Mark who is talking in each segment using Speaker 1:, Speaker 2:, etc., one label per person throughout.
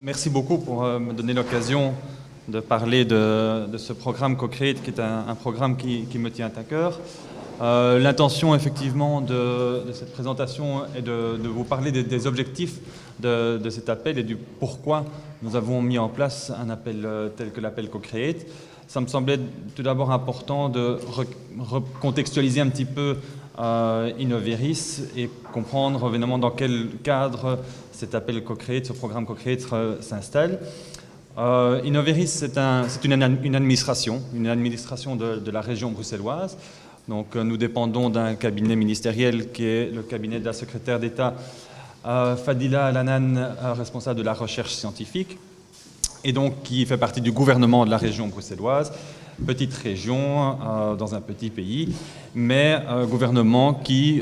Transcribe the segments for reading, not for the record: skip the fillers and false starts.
Speaker 1: Merci beaucoup pour me donner l'occasion de parler de ce programme Co-Create, qui est un programme qui me tient à cœur. L'intention, effectivement, de cette présentation est de vous parler des objectifs de cet appel et du pourquoi nous avons mis en place un appel tel que l'appel Co-Create. Ça me semblait tout d'abord important de recontextualiser un petit peu Innoveris et comprendre évidemment dans quel cadre cet appel Co-Create, ce programme Co-Create s'installe. Innoveris, c'est une administration de la région bruxelloise. Donc nous dépendons d'un cabinet ministériel qui est le cabinet de la secrétaire d'État Fadila Al-Hanan, responsable de la recherche scientifique, et donc qui fait partie du gouvernement de la région bruxelloise. Petite région dans un petit pays, mais gouvernement qui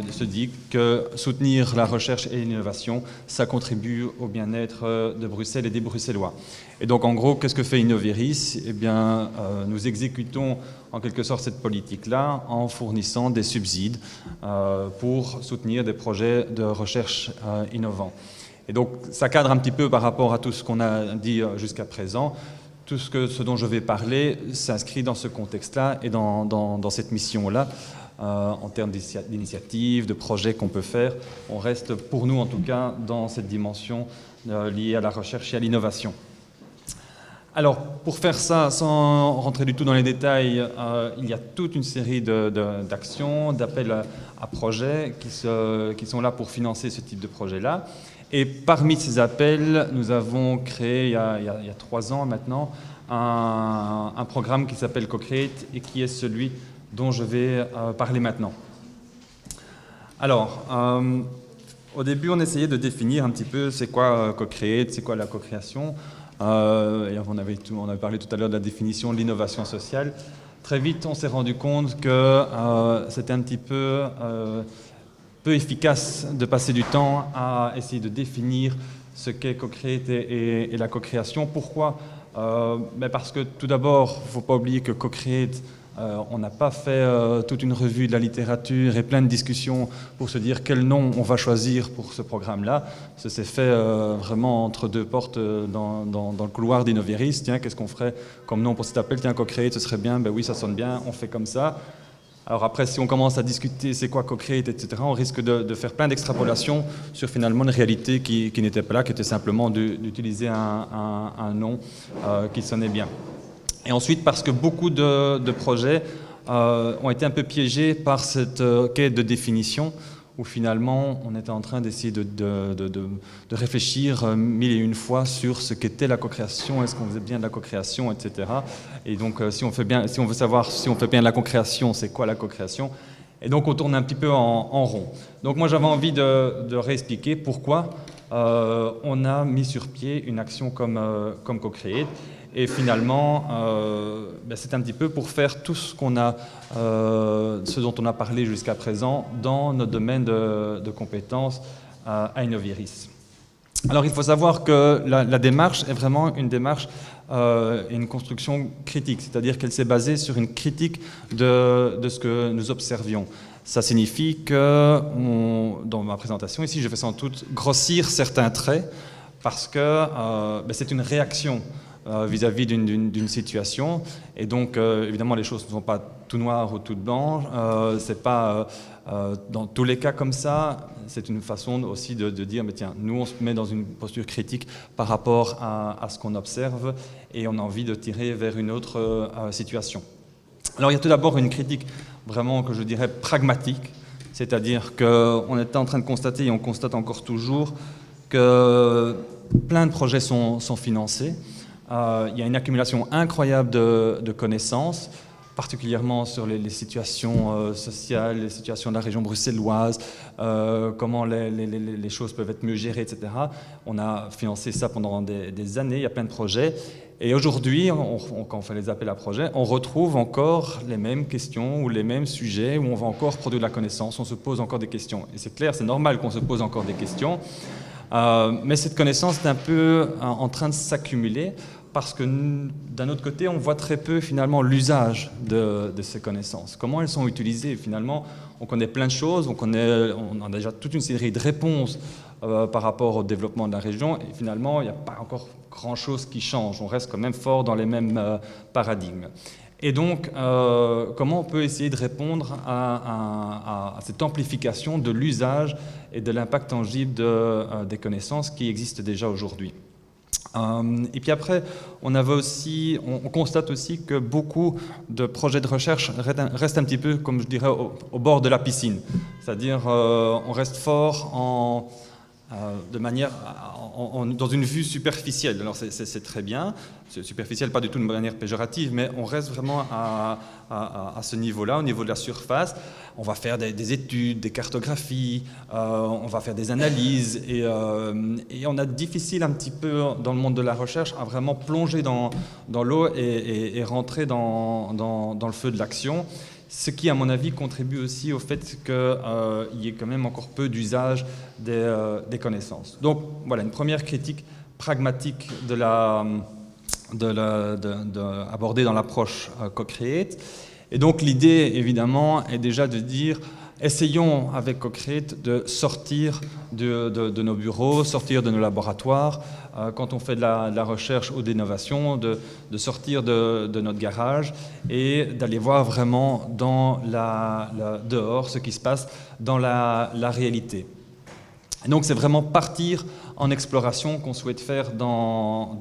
Speaker 1: se dit que soutenir la recherche et l'innovation, ça contribue au bien-être de Bruxelles et des Bruxellois. Et donc en gros, qu'est-ce que fait Innoveris? Eh bien, nous exécutons en quelque sorte cette politique-là en fournissant des subsides pour soutenir des projets de recherche innovants. Et donc ça cadre un petit peu par rapport à tout ce qu'on a dit jusqu'à présent. Tout ce dont je vais parler s'inscrit dans ce contexte-là et dans cette mission-là, en termes d'initiatives, de projets qu'on peut faire. On reste, pour nous en tout cas, dans cette dimension liée à la recherche et à l'innovation. Alors, pour faire ça, sans rentrer du tout dans les détails, il y a toute une série d'actions, d'appels à projets qui sont là pour financer ce type de projet-là. Et parmi ces appels, nous avons créé, il y a 3 ans maintenant, un programme qui s'appelle Co-Create et qui est celui dont je vais parler maintenant. Alors, au début, on essayait de définir un petit peu c'est quoi Co-Create, c'est quoi la co-création. On avait parlé tout à l'heure de la définition de l'innovation sociale. Très vite, on s'est rendu compte que c'était un petit peu efficace de passer du temps à essayer de définir ce qu'est Co-Create et la co-création. Pourquoi? Parce que tout d'abord, il ne faut pas oublier que Co-Create, on n'a pas fait toute une revue de la littérature et plein de discussions pour se dire quel nom on va choisir pour ce programme-là. Ça s'est fait vraiment entre deux portes dans le couloir d'Innoveris. Tiens, qu'est-ce qu'on ferait comme nom pour cet appel? Tiens, Co-Create, ce serait bien. Ben oui, ça sonne bien, on fait comme ça. Alors après, si on commence à discuter c'est quoi Co-Create, etc., on risque de faire plein d'extrapolations sur finalement une réalité qui n'était pas là, qui était simplement d'utiliser un nom qui sonnait bien. Et ensuite, parce que beaucoup de projets ont été un peu piégés par cette quête de définition, où finalement on était en train d'essayer de réfléchir 1001 fois sur ce qu'était la co-création, est-ce qu'on faisait bien de la co-création, etc. Et donc si on veut savoir si on fait bien de la co-création, c'est quoi la co-création? Et donc on tourne un petit peu en rond. Donc moi j'avais envie de réexpliquer pourquoi on a mis sur pied une action comme Co-Create. Et finalement, c'est un petit peu pour faire tout ce dont on a parlé jusqu'à présent dans notre domaine de compétences à Innoveris. Alors il faut savoir que la démarche est vraiment une démarche et une construction critique, c'est-à-dire qu'elle s'est basée sur une critique de ce que nous observions. Ça signifie que, dans ma présentation ici, je vais sans doute grossir certains traits parce que c'est une réaction vis-à-vis d'une situation. Et donc, évidemment, les choses ne sont pas tout noires ou tout blanches. C'est pas dans tous les cas comme ça. C'est une façon aussi de dire, mais tiens, nous, on se met dans une posture critique par rapport à ce qu'on observe et on a envie de tirer vers une autre situation. Alors, il y a tout d'abord une critique vraiment que je dirais pragmatique, c'est-à-dire qu'on était en train de constater, et on constate encore toujours, que plein de projets sont financés. Il y a une accumulation incroyable de connaissances, particulièrement sur les situations sociales, les situations de la région bruxelloise, comment les choses peuvent être mieux gérées, etc. On a financé ça pendant des années, il y a plein de projets. Et aujourd'hui, quand on fait les appels à projets, on retrouve encore les mêmes questions ou les mêmes sujets où on va encore produire de la connaissance, on se pose encore des questions. Et c'est clair, c'est normal qu'on se pose encore des questions. Mais cette connaissance est un peu en train de s'accumuler parce que d'un autre côté, on voit très peu finalement l'usage de ces connaissances. Comment elles sont utilisées finalement? On connaît plein de choses, on a déjà toute une série de réponses par rapport au développement de la région, et finalement, il n'y a pas encore grand-chose qui change. On reste quand même fort dans les mêmes paradigmes. Et donc, comment on peut essayer de répondre à cette amplification de l'usage et de l'impact tangible des connaissances qui existent déjà aujourd'hui? Et puis après, on constate aussi que beaucoup de projets de recherche restent un petit peu, comme je dirais, au bord de la piscine. C'est-à-dire, on reste fort dans une vue superficielle. Alors c'est très bien, c'est superficiel, pas du tout de manière péjorative, mais on reste vraiment à ce niveau-là, au niveau de la surface. On va faire des études, des cartographies, on va faire des analyses, et on a difficile un petit peu dans le monde de la recherche à vraiment plonger dans l'eau et rentrer dans le feu de l'action. Ce qui, à mon avis, contribue aussi au fait qu'il y ait quand même encore peu d'usage des connaissances. Donc voilà, une première critique pragmatique abordée dans l'approche Co-Create. Et donc l'idée, évidemment, est déjà de dire, essayons avec Co-Create de sortir de nos bureaux, sortir de nos laboratoires, quand on fait de la recherche ou de l'innovation, de sortir de notre garage et d'aller voir vraiment dehors ce qui se passe dans la réalité. Et donc c'est vraiment partir en exploration qu'on souhaite faire dans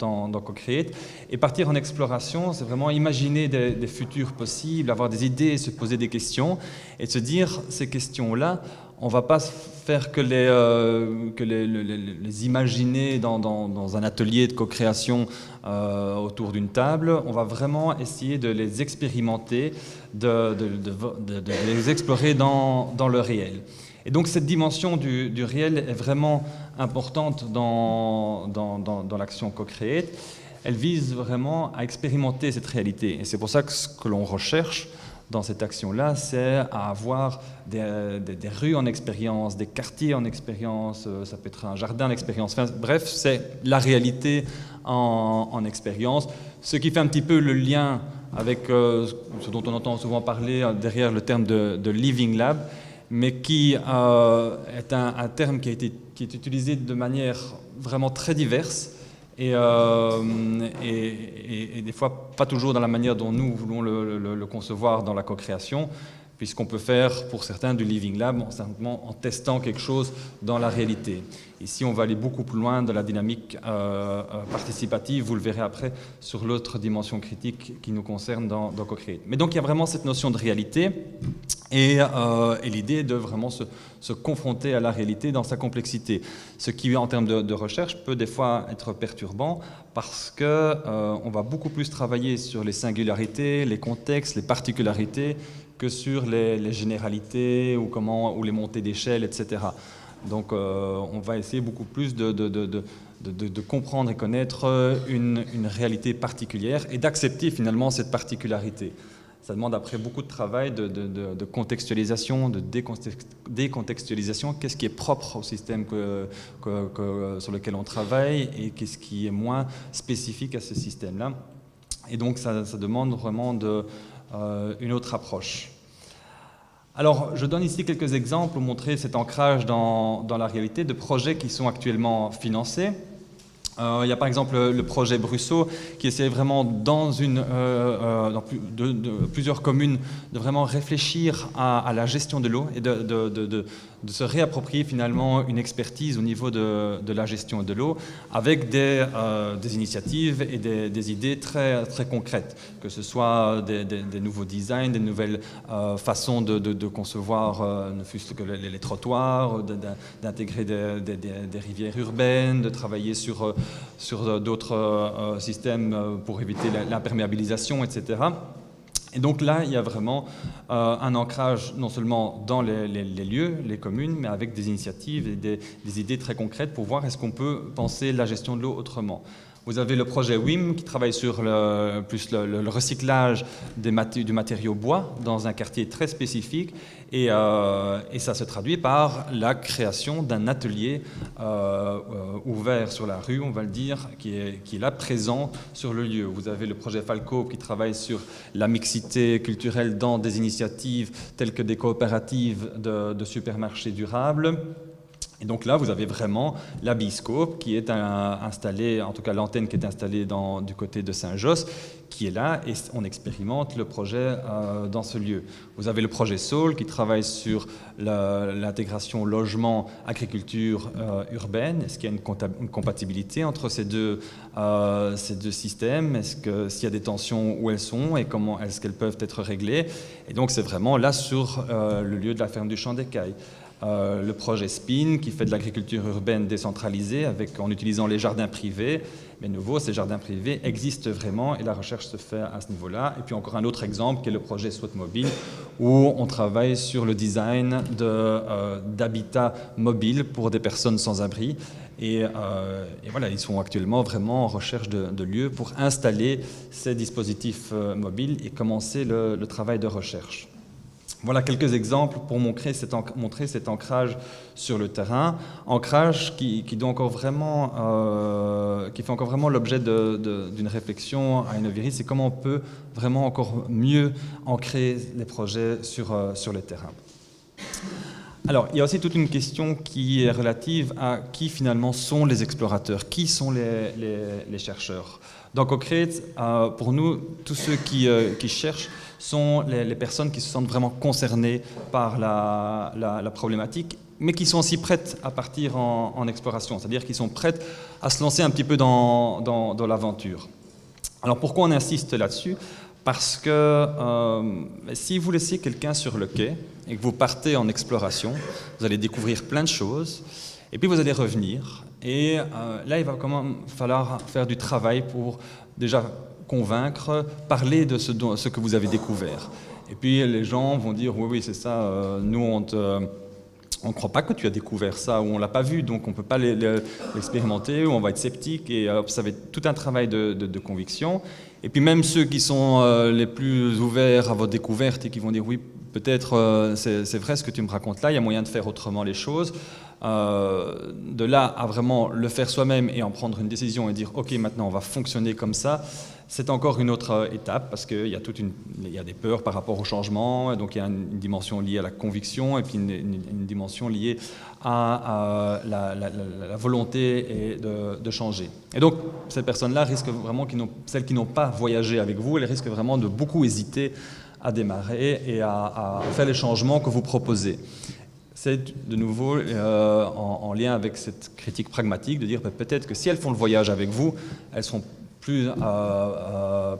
Speaker 1: Co-Create. Et partir en exploration, c'est vraiment imaginer des futurs possibles, avoir des idées, se poser des questions, et se dire, ces questions-là, on ne va pas faire que les imaginer dans un atelier de co-création autour d'une table. On va vraiment essayer de les expérimenter, de les explorer dans le réel. Et donc cette dimension du réel est vraiment importante dans l'action Co-Create. Elle vise vraiment à expérimenter cette réalité. Et c'est pour ça que ce que l'on recherche dans cette action-là, c'est à avoir des rues en expérience, des quartiers en expérience, ça peut être un jardin en expérience. Enfin, bref, c'est la réalité en expérience. Ce qui fait un petit peu le lien avec ce dont on entend souvent parler derrière le terme de Living Lab, mais qui est un terme qui est utilisé de manière vraiment très diverse et des fois pas toujours dans la manière dont nous voulons le concevoir dans la co-création, puisqu'on peut faire pour certains du Living Lab simplement en testant quelque chose dans la réalité. Ici, on va aller beaucoup plus loin de la dynamique participative, vous le verrez après, sur l'autre dimension critique qui nous concerne dans Co-Create. Mais donc, il y a vraiment cette notion de réalité et l'idée de vraiment se confronter à la réalité dans sa complexité. Ce qui, en termes de recherche, peut des fois être perturbant parce qu'on va beaucoup plus travailler sur les singularités, les contextes, les particularités, que sur les généralités ou les montées d'échelle, etc. Donc on va essayer beaucoup plus de comprendre et connaître une réalité particulière et d'accepter finalement cette particularité. Ça demande après beaucoup de travail de contextualisation, de décontextualisation. Qu'est-ce qui est propre au système sur lequel on travaille et qu'est-ce qui est moins spécifique à ce système-là. Et donc ça demande vraiment une autre approche. Alors, je donne ici quelques exemples pour montrer cet ancrage dans la réalité de projets qui sont actuellement financés. Il y a par exemple le projet Brusseau qui essaie vraiment dans plusieurs communes de vraiment réfléchir à la gestion de l'eau et de se réapproprier finalement une expertise au niveau de la gestion de l'eau avec des initiatives et des idées très, très concrètes, que ce soit des nouveaux designs, des nouvelles façons de concevoir ne fût-ce que les trottoirs, d'intégrer des rivières urbaines, de travailler sur d'autres systèmes pour éviter l'imperméabilisation, etc. Et donc là, il y a vraiment un ancrage non seulement dans les lieux, les communes, mais avec des initiatives et des idées très concrètes pour voir est-ce qu'on peut penser la gestion de l'eau autrement. Vous avez le projet WIM qui travaille sur le recyclage du matériau bois dans un quartier très spécifique et ça se traduit par la création d'un atelier ouvert sur la rue, on va le dire, qui est là présent sur le lieu. Vous avez le projet Falco qui travaille sur la mixité culturelle dans des initiatives telles que des coopératives de supermarchés durables. Et donc là, vous avez vraiment la Biscope qui est installée, en tout cas l'antenne qui est installée du côté de Saint-Josse, qui est là et on expérimente le projet dans ce lieu. Vous avez le projet Soul qui travaille sur l'intégration logement, agriculture urbaine. Est-ce qu'il y a une compatibilité entre ces deux systèmes? Est-ce que s'il y a des tensions, où elles sont et comment est-ce qu'elles peuvent être réglées? Et donc c'est vraiment là sur le lieu de la ferme du Champ d'Écailles. Le projet SPIN qui fait de l'agriculture urbaine décentralisée en utilisant les jardins privés. Mais de nouveau, ces jardins privés existent vraiment et la recherche se fait à ce niveau-là. Et puis encore un autre exemple qui est le projet SWAT Mobile où on travaille sur le design d'habitats mobiles pour des personnes sans abri. Et voilà, ils sont actuellement vraiment en recherche de lieux pour installer ces dispositifs mobiles et commencer le travail de recherche. Voilà quelques exemples pour montrer cet ancrage sur le terrain, ancrage qui fait encore vraiment l'objet d'une réflexion à Innoviris, c'est comment on peut vraiment encore mieux ancrer les projets sur le terrain. Alors, il y a aussi toute une question qui est relative à qui finalement sont les explorateurs, qui sont les chercheurs. Dans CoCreate, pour nous, tous ceux qui cherchent sont les personnes qui se sentent vraiment concernées par la problématique, mais qui sont aussi prêtes à partir en exploration, c'est-à-dire qui sont prêtes à se lancer un petit peu dans l'aventure. Alors pourquoi on insiste là-dessus? Parce que si vous laissez quelqu'un sur le quai et que vous partez en exploration, vous allez découvrir plein de choses, et puis vous allez revenir, et là il va quand même falloir faire du travail pour déjà convaincre, parler de ce que vous avez découvert. Et puis les gens vont dire oui c'est ça, nous on ne croit pas que tu as découvert ça, ou on ne l'a pas vu, donc on ne peut pas l'expérimenter, ou on va être sceptique, et ça va être tout un travail de conviction. Et puis même ceux qui sont les plus ouverts à votre découverte et qui vont dire oui, peut-être c'est vrai ce que tu me racontes là, il y a moyen de faire autrement les choses. De là à vraiment le faire soi-même et en prendre une décision et dire ok, maintenant on va fonctionner comme ça, c'est encore une autre étape parce qu'il y a des peurs par rapport au changement, donc il y a une dimension liée à la conviction et puis une dimension liée à la volonté de changer. Et donc ces personnes-là risquent vraiment, celles qui n'ont pas voyagé avec vous, elles risquent vraiment de beaucoup hésiter à démarrer et à faire les changements que vous proposez. C'est de nouveau en lien avec cette critique pragmatique de dire peut-être que si elles font le voyage avec vous, elles seront plus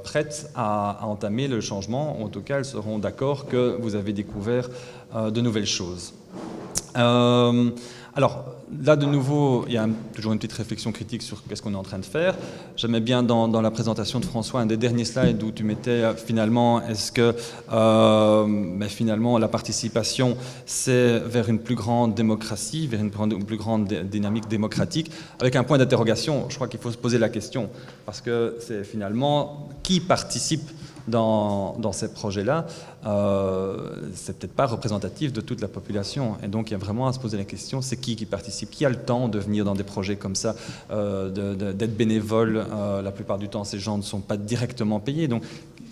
Speaker 1: prêtes à entamer le changement, ou en tout cas elles seront d'accord que vous avez découvert de nouvelles choses. Alors là de nouveau, il y a toujours une petite réflexion critique sur qu'est-ce qu'on est en train de faire. J'aimais bien dans la présentation de François un des derniers slides où tu mettais finalement, est-ce que finalement la participation c'est vers une plus grande démocratie, vers une plus grande dynamique démocratique, avec un point d'interrogation. Je crois qu'il faut se poser la question parce que c'est finalement qui participe dans ces projets-là, c'est peut-être pas représentatif de toute la population. Et donc il y a vraiment à se poser la question, c'est qui participe, qui a le temps de venir dans des projets comme ça, d'être bénévole. La plupart du temps, ces gens ne sont pas directement payés. Donc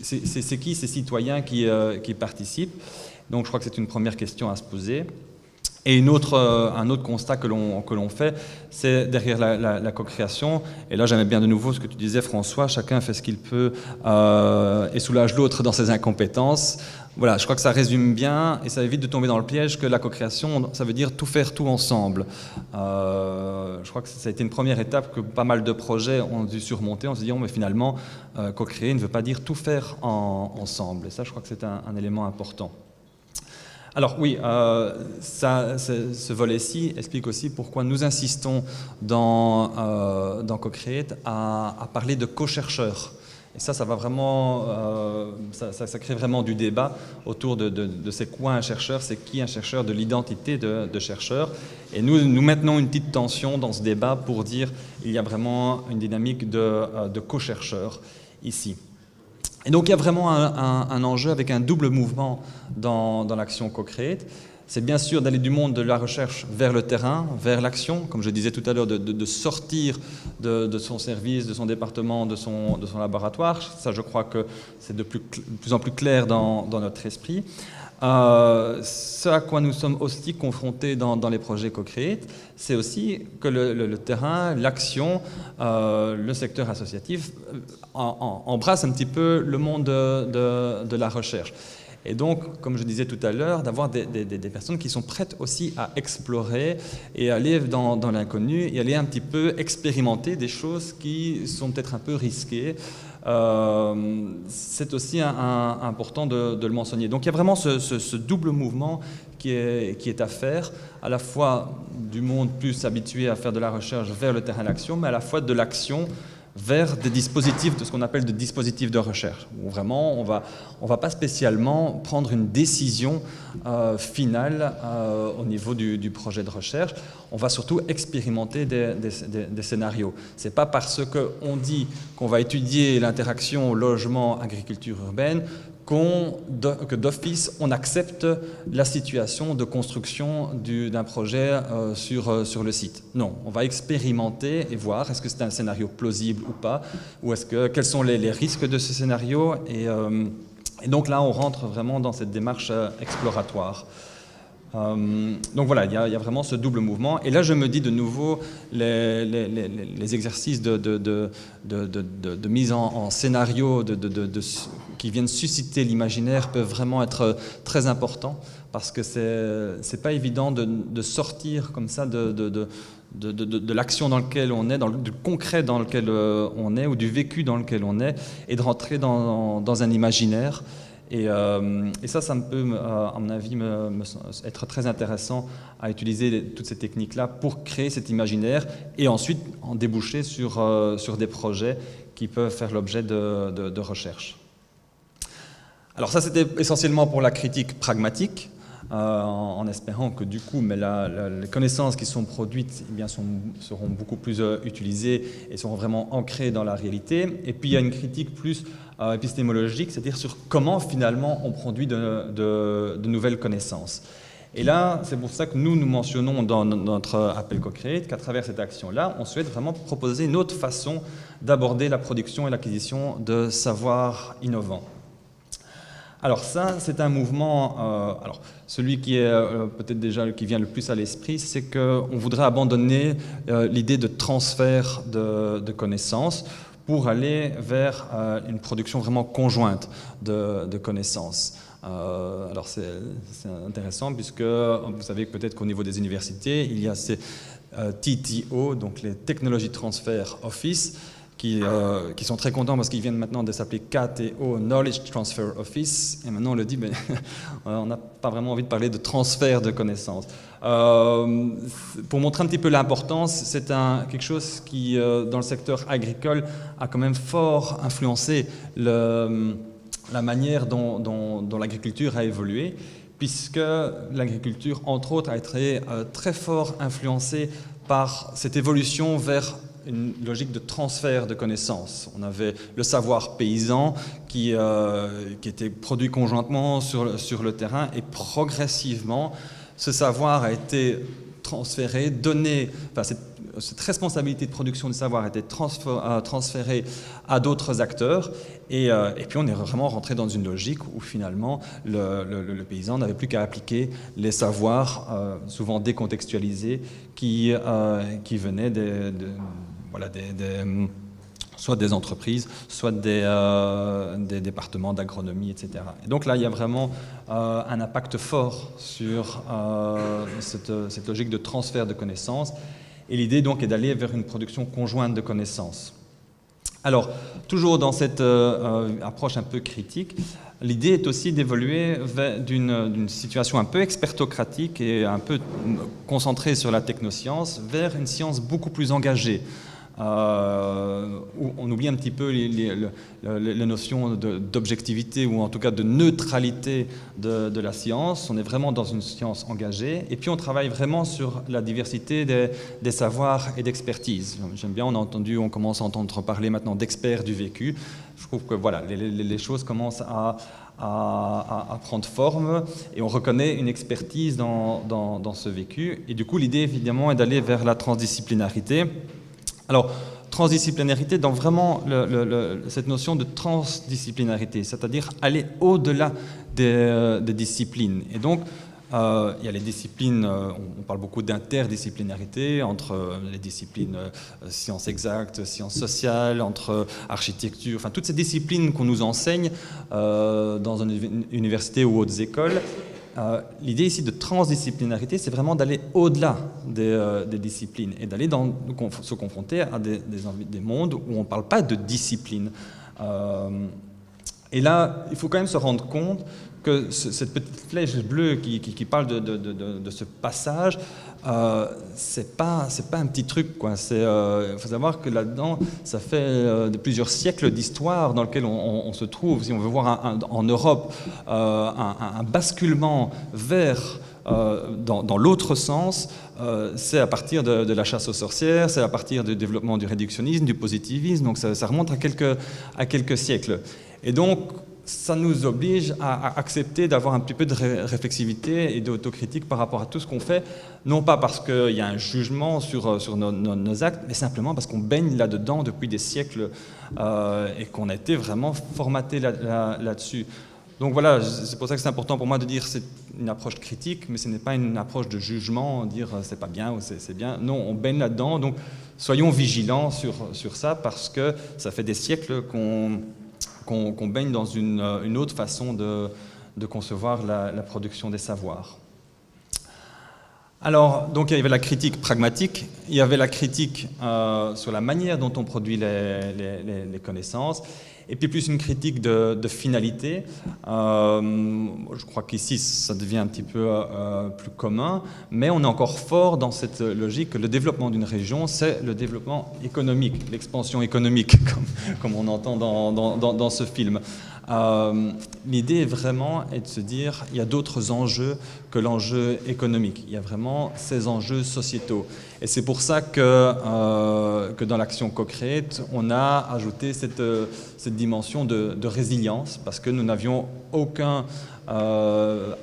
Speaker 1: c'est qui ces citoyens qui participent? Donc je crois que c'est une première question à se poser. Et un autre constat que l'on fait, c'est derrière la co-création, et là j'aimais bien de nouveau ce que tu disais François, chacun fait ce qu'il peut et soulage l'autre dans ses incompétences. Voilà, je crois que ça résume bien et ça évite de tomber dans le piège que la co-création, ça veut dire tout faire tout ensemble. Je crois que ça a été une première étape que pas mal de projets ont dû surmonter en se disant mais finalement co-créer ne veut pas dire tout faire ensemble, et ça je crois que c'est un élément important. Alors oui, ce volet-ci explique aussi pourquoi nous insistons dans CoCreate à parler de co-chercheurs Et ça va vraiment, ça crée vraiment du débat autour de c'est quoi un chercheur, c'est qui un chercheur, de l'identité de chercheur. Et nous maintenons une petite tension dans ce débat pour dire qu'il y a vraiment une dynamique de co-chercheurs ici. Et donc il y a vraiment un enjeu avec un double mouvement dans l'action Co-Create. C'est bien sûr d'aller du monde de la recherche vers le terrain, vers l'action, comme je disais tout à l'heure, de sortir de son service, de son département, de son laboratoire. Ça, je crois que c'est de plus en plus clair dans notre esprit. Ce à quoi nous sommes aussi confrontés dans les projets Co-Create, c'est aussi que le terrain, l'action, le secteur associatif embrasse un petit peu le monde de la recherche. Et donc, comme je disais tout à l'heure, d'avoir des personnes qui sont prêtes aussi à explorer et aller dans l'inconnu et aller un petit peu expérimenter des choses qui sont peut-être un peu risquées. C'est aussi important de le mentionner. Donc il y a vraiment ce double mouvement qui est à faire, à la fois du monde plus habitué à faire de la recherche vers le terrain d'action, mais à la fois de l'action vers des dispositifs, de ce qu'on appelle des dispositifs de recherche, où vraiment on va pas spécialement prendre une décision finale au niveau du projet de recherche, on va surtout expérimenter des scénarios. C'est pas parce qu'on dit qu'on va étudier l'interaction logement, agriculture urbaine que d'office on accepte la situation de construction d'un projet sur le site. Non, on va expérimenter et voir est-ce que c'est un scénario plausible ou pas, ou quels sont les risques de ce scénario, et donc là on rentre vraiment dans cette démarche exploratoire. Donc voilà, il y a vraiment ce double mouvement. Et là, je me dis de nouveau, les exercices de mise en scénario qui viennent susciter l'imaginaire peuvent vraiment être très importants, parce que c'est pas évident de sortir comme ça de l'action dans laquelle on est, du concret dans lequel on est, ou du vécu dans lequel on est, et de rentrer dans un imaginaire. Et ça peut, à mon avis, être très intéressant à utiliser toutes ces techniques-là pour créer cet imaginaire et ensuite en déboucher sur des projets qui peuvent faire l'objet de recherche. Alors ça, c'était essentiellement pour la critique pragmatique, en espérant que du coup, les connaissances qui sont produites seront beaucoup plus utilisées et seront vraiment ancrées dans la réalité. Et puis il y a une critique plus épistémologique, c'est-à-dire sur comment finalement on produit de nouvelles connaissances. Et là, c'est pour ça que nous mentionnons dans notre appel Co-Create qu'à travers cette action-là, on souhaite vraiment proposer une autre façon d'aborder la production et l'acquisition de savoirs innovants. Alors ça, c'est un mouvement, celui qui est peut-être déjà qui vient le plus à l'esprit, c'est qu'on voudrait abandonner l'idée de transfert de connaissances pour aller vers une production vraiment conjointe de connaissances. Alors c'est intéressant puisque vous savez peut-être qu'au niveau des universités, il y a ces TTO, donc les Technology Transfer Office, qui sont très contents parce qu'ils viennent maintenant de s'appeler KTO, Knowledge Transfer Office, et maintenant on le dit, mais on n'a pas vraiment envie de parler de transfert de connaissances. Pour montrer un petit peu l'importance, c'est quelque chose qui, dans le secteur agricole, a quand même fort influencé la manière dont l'agriculture a évolué, puisque l'agriculture, entre autres, a été très fort influencée par cette évolution vers une logique de transfert de connaissances. On avait le savoir paysan qui était produit conjointement sur le terrain, et progressivement, ce savoir a été transféré, cette responsabilité de production du savoir a été transférée à d'autres acteurs, et puis on est vraiment rentré dans une logique où finalement le paysan n'avait plus qu'à appliquer les savoirs souvent décontextualisés qui venaient soit des entreprises, soit des départements d'agronomie, etc. Et donc là, il y a vraiment un impact fort sur cette logique de transfert de connaissances. Et l'idée donc est d'aller vers une production conjointe de connaissances. Alors, toujours dans cette approche un peu critique, l'idée est aussi d'évoluer d'une situation un peu expertocratique et un peu concentrée sur la technoscience vers une science beaucoup plus engagée. où on oublie un petit peu les notions d'objectivité ou en tout cas de neutralité de la science. On est vraiment dans une science engagée et puis on travaille vraiment sur la diversité des savoirs et d'expertise. J'aime bien, on commence à entendre parler maintenant d'experts du vécu. Je trouve que voilà, les choses commencent à prendre forme et on reconnaît une expertise dans ce vécu. Et du coup, l'idée évidemment est d'aller vers la transdisciplinarité. Alors, transdisciplinarité dans vraiment cette notion de transdisciplinarité, c'est-à-dire aller au-delà des disciplines. Et donc, il y a les disciplines, on parle beaucoup d'interdisciplinarité entre les disciplines sciences exactes, sciences sociales, entre architecture, enfin toutes ces disciplines qu'on nous enseigne dans une université ou autres écoles. L'idée ici de transdisciplinarité, c'est vraiment d'aller au-delà des disciplines et d'aller se confronter à des mondes où on ne parle pas de discipline. Et là, il faut quand même se rendre compte que cette petite flèche bleue qui parle de ce passage, c'est pas un petit truc, quoi. Il faut savoir que là-dedans, ça fait plusieurs siècles d'histoire dans lequel on se trouve. Si on veut voir en Europe un basculement vers dans l'autre sens, c'est à partir de la chasse aux sorcières, c'est à partir du développement du réductionnisme, du positivisme, donc ça remonte à quelques siècles. Et donc, ça nous oblige à accepter d'avoir un petit peu de réflexivité et d'autocritique par rapport à tout ce qu'on fait, non pas parce qu'il y a un jugement sur nos actes, mais simplement parce qu'on baigne là-dedans depuis des siècles et qu'on a été vraiment formaté là-dessus. Donc voilà, c'est pour ça que c'est important pour moi de dire que c'est une approche critique, mais ce n'est pas une approche de jugement, dire c'est pas bien ou c'est bien. Non, on baigne là-dedans, donc soyons vigilants sur ça, parce que ça fait des siècles qu'on baigne dans une autre façon de concevoir la production des savoirs. Alors, donc il y avait la critique pragmatique, il y avait la critique sur la manière dont on produit les connaissances, et puis plus une critique de finalité. Je crois qu'ici, ça devient un petit peu plus commun, mais on est encore fort dans cette logique que le développement d'une région, c'est le développement économique, l'expansion économique, comme on entend dans ce film. L'idée vraiment est de se dire il y a d'autres enjeux que l'enjeu économique. Il y a vraiment ces enjeux sociétaux. Et c'est pour ça que dans l'action co-create, on a ajouté cette dimension de résilience, parce que nous n'avions aucun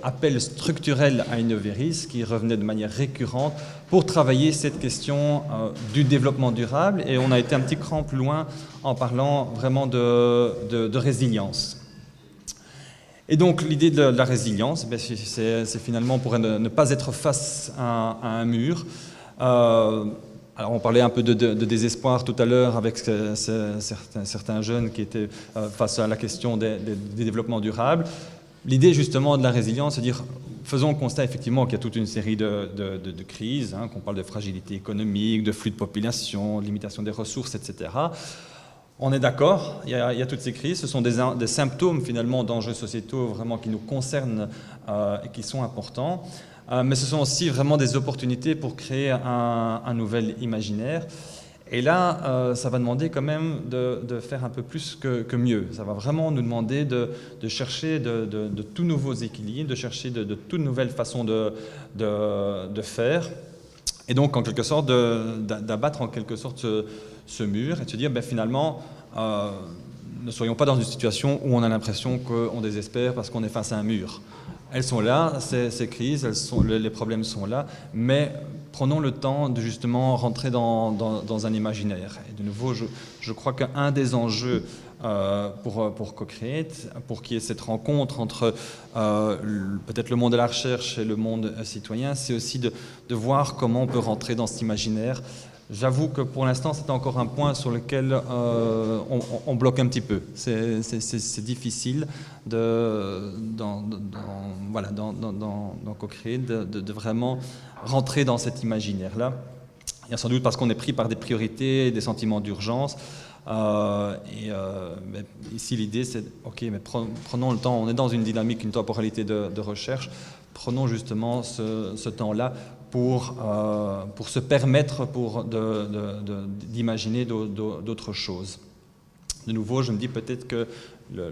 Speaker 1: appel structurel à Innoveris qui revenait de manière récurrente pour travailler cette question du développement durable. Et on a été un petit cran plus loin en parlant vraiment de résilience. Et donc l'idée de la résilience, c'est finalement pour ne pas être face à un mur. Alors on parlait un peu de désespoir tout à l'heure avec certains jeunes qui étaient face à la question des développements durables. L'idée justement de la résilience, c'est de dire, faisons le constat effectivement qu'il y a toute une série de crises, qu'on parle de fragilité économique, de flux de population, de limitation des ressources, etc. On est d'accord, il y a toutes ces crises, ce sont des symptômes finalement d'enjeux sociétaux vraiment qui nous concernent et qui sont importants, mais ce sont aussi vraiment des opportunités pour créer un nouvel imaginaire. Et là, ça va demander quand même de faire un peu plus que mieux. Ça va vraiment nous demander de chercher de tout nouveaux équilibres, de chercher de toutes nouvelles façons de faire. Et donc, en quelque sorte, d'abattre en quelque sorte ce mur et de se dire, finalement, ne soyons pas dans une situation où on a l'impression qu'on désespère parce qu'on est face à un mur. Elles sont là, ces crises, les problèmes sont là, mais prenons le temps de justement rentrer dans un imaginaire. Et de nouveau, je crois qu'un des enjeux pour co-create, pour qu'il y ait cette rencontre entre peut-être le monde de la recherche et le monde citoyen, c'est aussi de voir comment on peut rentrer dans cet imaginaire. J'avoue que pour l'instant, c'est encore un point sur lequel on bloque un petit peu. C'est difficile dans co-create de vraiment rentrer dans cet imaginaire-là. Il y a sans doute parce qu'on est pris par des priorités, des sentiments d'urgence. Ici, l'idée, c'est, ok, mais prenons le temps, on est dans une dynamique, une temporalité de recherche, prenons justement ce temps-là pour se permettre d'imaginer d'autres choses. De nouveau, je me dis peut-être que la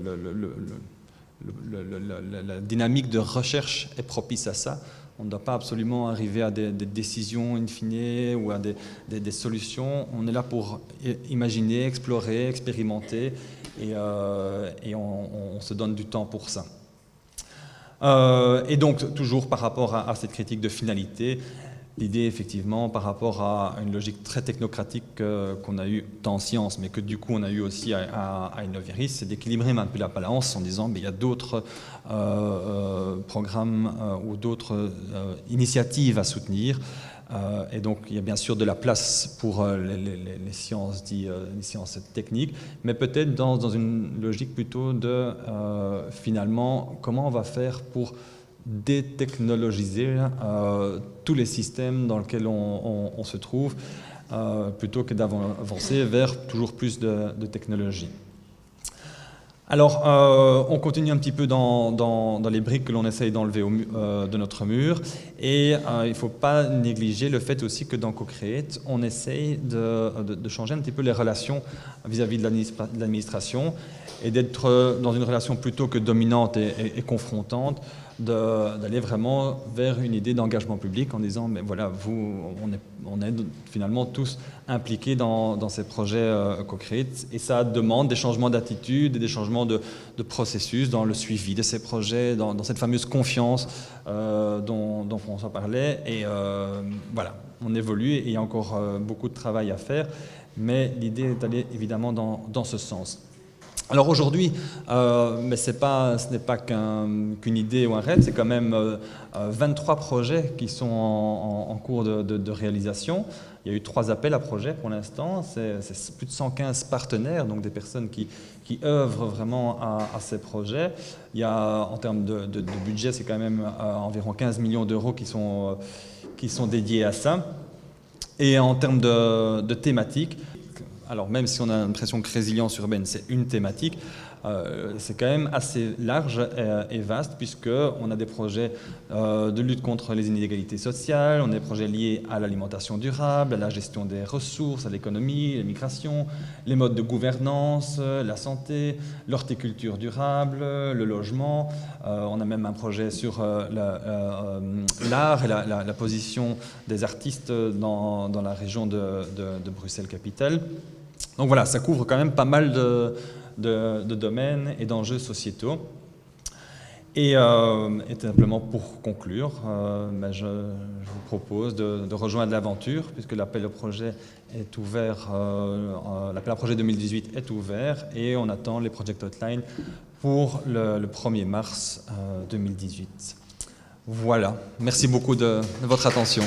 Speaker 1: dynamique de recherche est propice à ça. On ne doit pas absolument arriver à des décisions in fine ou à des solutions. On est là pour imaginer, explorer, expérimenter et on se donne du temps pour ça. Et donc, toujours par rapport à cette critique de finalité, l'idée, effectivement, par rapport à une logique très technocratique qu'on a eue tant en sciences, mais que du coup on a eu aussi à Innoviris, c'est d'équilibrer un peu la balance en disant il y a d'autres programmes ou d'autres initiatives à soutenir. Et donc il y a bien sûr de la place pour les sciences les sciences techniques, mais peut-être dans une logique plutôt de finalement comment on va faire pour détechnologiser tous les systèmes dans lesquels on se trouve, plutôt que d'avancer vers toujours plus de technologie. Alors, on continue un petit peu dans les briques que l'on essaye d'enlever de notre mur, et il ne faut pas négliger le fait aussi que dans CoCreate, on essaye de changer un petit peu les relations vis-à-vis de l'administration, et d'être dans une relation plutôt que dominante et confrontante, d'aller vraiment vers une idée d'engagement public en disant mais voilà, on est finalement tous impliqués dans ces projets CoCreate, et ça demande des changements d'attitude et des changements de processus dans le suivi de ces projets, dans cette fameuse confiance dont François parlait, et voilà, on évolue et il y a encore beaucoup de travail à faire, mais l'idée est d'aller évidemment dans ce sens. Alors aujourd'hui, mais ce n'est pas qu'une idée ou un rêve, c'est quand même 23 projets qui sont en cours de réalisation. Il y a eu 3 appels à projets pour l'instant, c'est plus de 115 partenaires, donc des personnes qui œuvrent vraiment à ces projets. Il y a, en termes de budget, c'est quand même environ 15 millions d'euros qui sont dédiés à ça. Et en termes de thématiques, alors même si on a l'impression que résilience urbaine c'est une thématique, c'est quand même assez large et vaste, puisqu'on a des projets de lutte contre les inégalités sociales, on a des projets liés à l'alimentation durable, à la gestion des ressources, à l'économie, les migrations, les modes de gouvernance, la santé, l'horticulture durable, le logement. On a même un projet sur l'art et la position des artistes dans la région de Bruxelles-Capitale. Donc voilà, ça couvre quand même pas mal de domaines et d'enjeux sociétaux. Et simplement pour conclure, je vous propose de rejoindre l'aventure, puisque l'appel au projet est ouvert, l'appel à projet 2018 est ouvert, et on attend les project outlines pour le 1er mars 2018. Voilà, merci beaucoup de votre attention.